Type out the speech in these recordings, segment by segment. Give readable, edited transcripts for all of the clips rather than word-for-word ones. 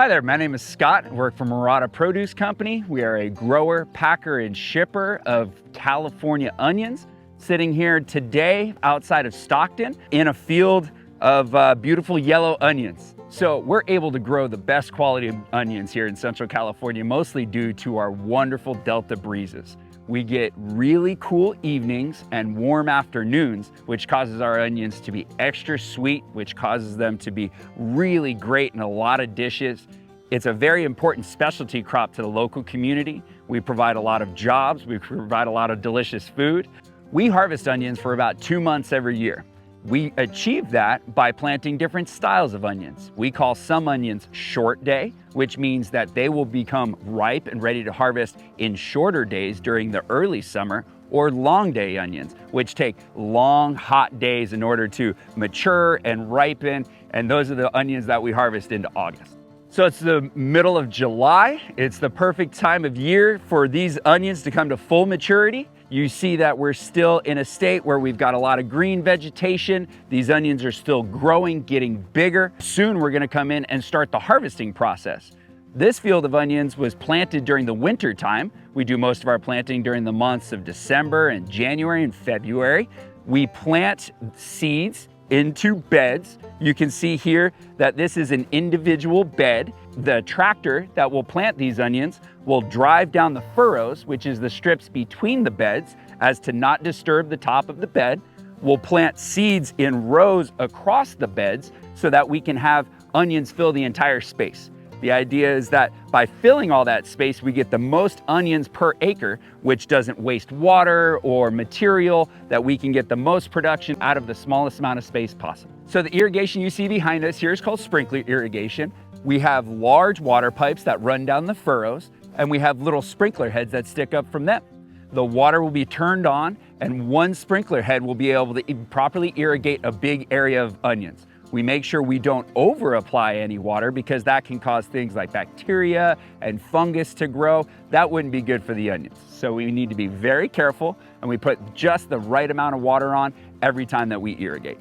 Hi there, my name is Scott. I work for Murata Produce Company. We are a grower, packer, and shipper of California onions. Sitting here today outside of Stockton in a field of beautiful yellow onions. So we're able to grow the best quality of onions here in Central California, mostly due to our wonderful Delta breezes. We get really cool evenings and warm afternoons, which causes our onions to be extra sweet, which causes them to be really great in a lot of dishes. It's a very important specialty crop to the local community. We provide a lot of jobs. We provide a lot of delicious food. We harvest onions for about 2 months every year. We achieve that by planting different styles of onions. We call some onions short day, which means that they will become ripe and ready to harvest in shorter days during the early summer, or long day onions, which take long, hot days in order to mature and ripen, and those are the onions that we harvest into August. So it's the middle of July. It's the perfect time of year for these onions to come to full maturity. You see that we're still in a state where we've got a lot of green vegetation. These onions are still growing, getting bigger. Soon we're gonna come in and start the harvesting process. This field of onions was planted during the winter time. We do most of our planting during the months of December and January and February. We plant seeds into beds. You can see here that this is an individual bed. The tractor that will plant these onions will drive down the furrows, which is the strips between the beds, as to not disturb the top of the bed. We'll plant seeds in rows across the beds so that we can have onions fill the entire space. The idea is that by filling all that space, we get the most onions per acre, which doesn't waste water or material, that we can get the most production out of the smallest amount of space possible. So the irrigation you see behind us here is called sprinkler irrigation. We have large water pipes that run down the furrows, and we have little sprinkler heads that stick up from them. The water will be turned on, and one sprinkler head will be able to properly irrigate a big area of onions. We make sure we don't over apply any water because that can cause things like bacteria and fungus to grow. That wouldn't be good for the onions. So we need to be very careful, and we put just the right amount of water on every time that we irrigate.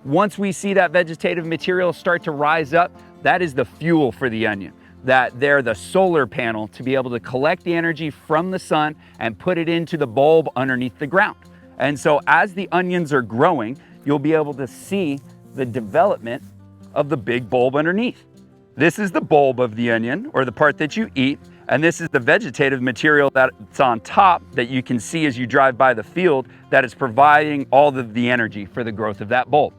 Once we see that vegetative material start to rise up, that is the fuel for the onion. That they're the solar panel to be able to collect the energy from the sun and put it into the bulb underneath the ground. And so as the onions are growing, you'll be able to see the development of the big bulb underneath. This is the bulb of the onion, or the part that you eat, and this is the vegetative material that's on top that you can see as you drive by the field that is providing all of the energy for the growth of that bulb.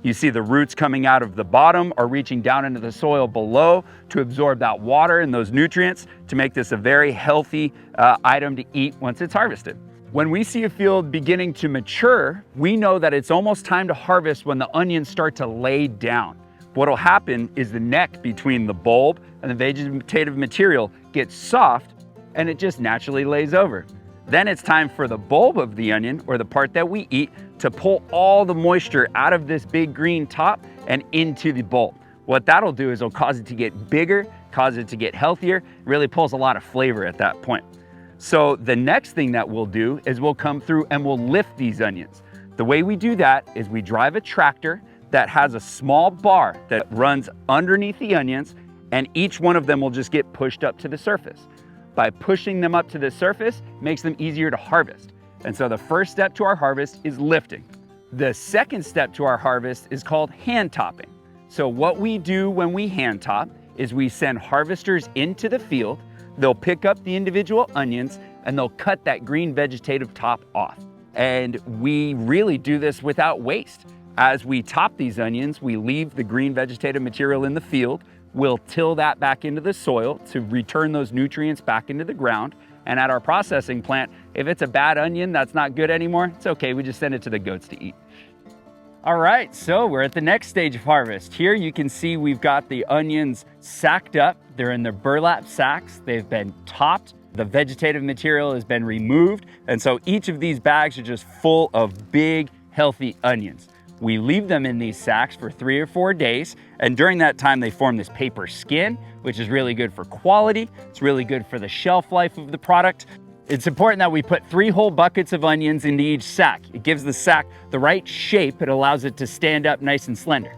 You see the roots coming out of the bottom are reaching down into the soil below to absorb that water and those nutrients to make this a very healthy item to eat once it's harvested. When we see a field beginning to mature, we know that it's almost time to harvest when the onions start to lay down. What'll happen is the neck between the bulb and the vegetative material gets soft, and it just naturally lays over. Then it's time for the bulb of the onion, or the part that we eat, to pull all the moisture out of this big green top and into the bulb. What that'll do is it'll cause it to get bigger, cause it to get healthier, really pulls a lot of flavor at that point. So the next thing that we'll do is we'll come through and we'll lift these onions. The way we do that is we drive a tractor that has a small bar that runs underneath the onions, and each one of them will just get pushed up to the surface. By pushing them up to the surface, it makes them easier to harvest. And so the first step to our harvest is lifting. The second step to our harvest is called hand topping. So what we do when we hand top is we send harvesters into the field. They'll pick up the individual onions and they'll cut that green vegetative top off. And we really do this without waste. As we top these onions, we leave the green vegetative material in the field. We'll till that back into the soil to return those nutrients back into the ground. And at our processing plant, if it's a bad onion that's not good anymore, it's okay, we just send it to the goats to eat. All right, so we're at the next stage of harvest. Here you can see we've got the onions sacked up. They're in their burlap sacks. They've been topped. The vegetative material has been removed. And so each of these bags are just full of big, healthy onions. We leave them in these sacks for 3 or 4 days. And during that time, they form this paper skin, which is really good for quality. It's really good for the shelf life of the product. It's important that we put 3 whole buckets of onions into each sack. It gives the sack the right shape. It allows it to stand up nice and slender.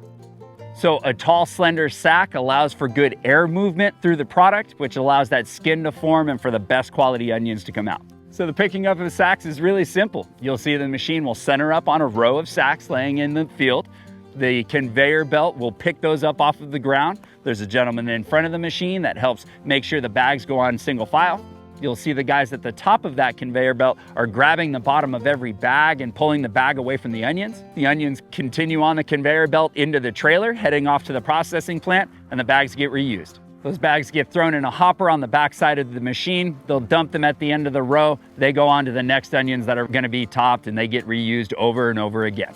So a tall, slender sack allows for good air movement through the product, which allows that skin to form and for the best quality onions to come out. So the picking up of sacks is really simple. You'll see the machine will center up on a row of sacks laying in the field. The conveyor belt will pick those up off of the ground. There's a gentleman in front of the machine that helps make sure the bags go on single file. You'll see the guys at the top of that conveyor belt are grabbing the bottom of every bag and pulling the bag away from the onions. The onions continue on the conveyor belt into the trailer, heading off to the processing plant, and the bags get reused. Those bags get thrown in a hopper on the back side of the machine. They'll dump them at the end of the row. They go on to the next onions that are gonna be topped, and they get reused over and over again.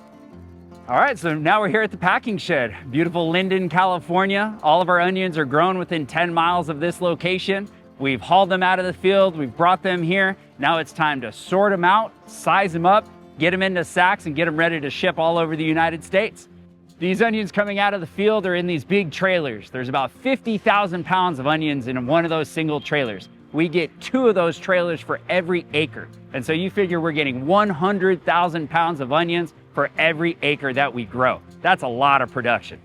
All right, so now we're here at the packing shed. Beautiful Linden, California. All of our onions are grown within 10 miles of this location. We've hauled them out of the field, we've brought them here. Now it's time to sort them out, size them up, get them into sacks, and get them ready to ship all over the United States. These onions coming out of the field are in these big trailers. There's about 50,000 pounds of onions in one of those single trailers. We get 2 of those trailers for every acre. And so you figure we're getting 100,000 pounds of onions for every acre that we grow. That's a lot of production.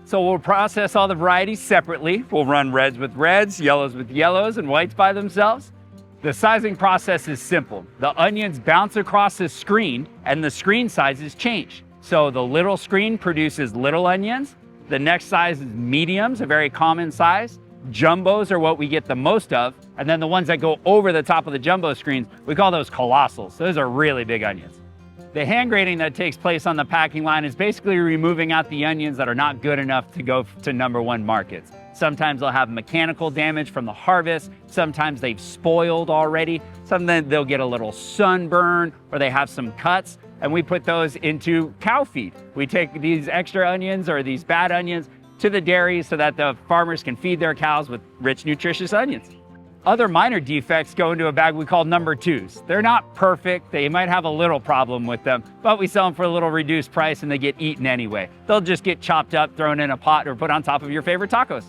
So we'll process all the varieties separately. We'll run reds with reds, yellows with yellows, and whites by themselves. The sizing process is simple. The onions bounce across the screen and the screen sizes change. So the little screen produces little onions. The next size is mediums, a very common size. Jumbos are what we get the most of. And then the ones that go over the top of the jumbo screens, we call those colossals. Those are really big onions. The hand grading that takes place on the packing line is basically removing out the onions that are not good enough to go to #1 markets. Sometimes they'll have mechanical damage from the harvest. Sometimes they've spoiled already. Sometimes they'll get a little sunburn or they have some cuts, and we put those into cow feed. We take these extra onions or these bad onions to the dairy so that the farmers can feed their cows with rich, nutritious onions. Other minor defects go into a bag we call #2s. They're not perfect, they might have a little problem with them, but we sell them for a little reduced price and they get eaten anyway. They'll just get chopped up, thrown in a pot, or put on top of your favorite tacos.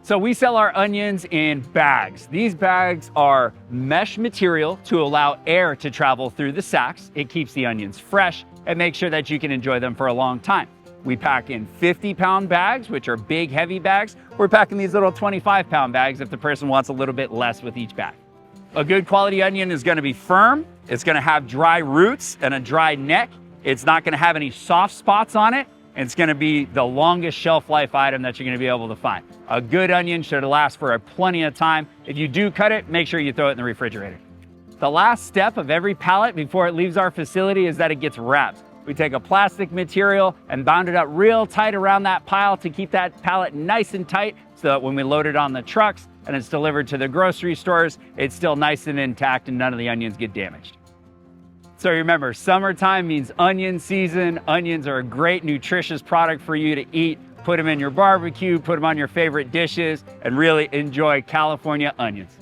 So we sell our onions in bags. These bags are mesh material to allow air to travel through the sacks. It keeps the onions fresh and makes sure that you can enjoy them for a long time. We pack in 50-pound bags, which are big, heavy bags. We're packing these little 25-pound bags if the person wants a little bit less with each bag. A good quality onion is gonna be firm. It's gonna have dry roots and a dry neck. It's not gonna have any soft spots on it. And it's gonna be the longest shelf life item that you're gonna be able to find. A good onion should last for plenty of time. If you do cut it, make sure you throw it in the refrigerator. The last step of every pallet before it leaves our facility is that it gets wrapped. We take a plastic material and bound it up real tight around that pile to keep that pallet nice and tight so that when we load it on the trucks and it's delivered to the grocery stores, it's still nice and intact and none of the onions get damaged. So remember, summertime means onion season. Onions are a great nutritious product for you to eat. Put them in your barbecue, put them on your favorite dishes, and really enjoy California onions.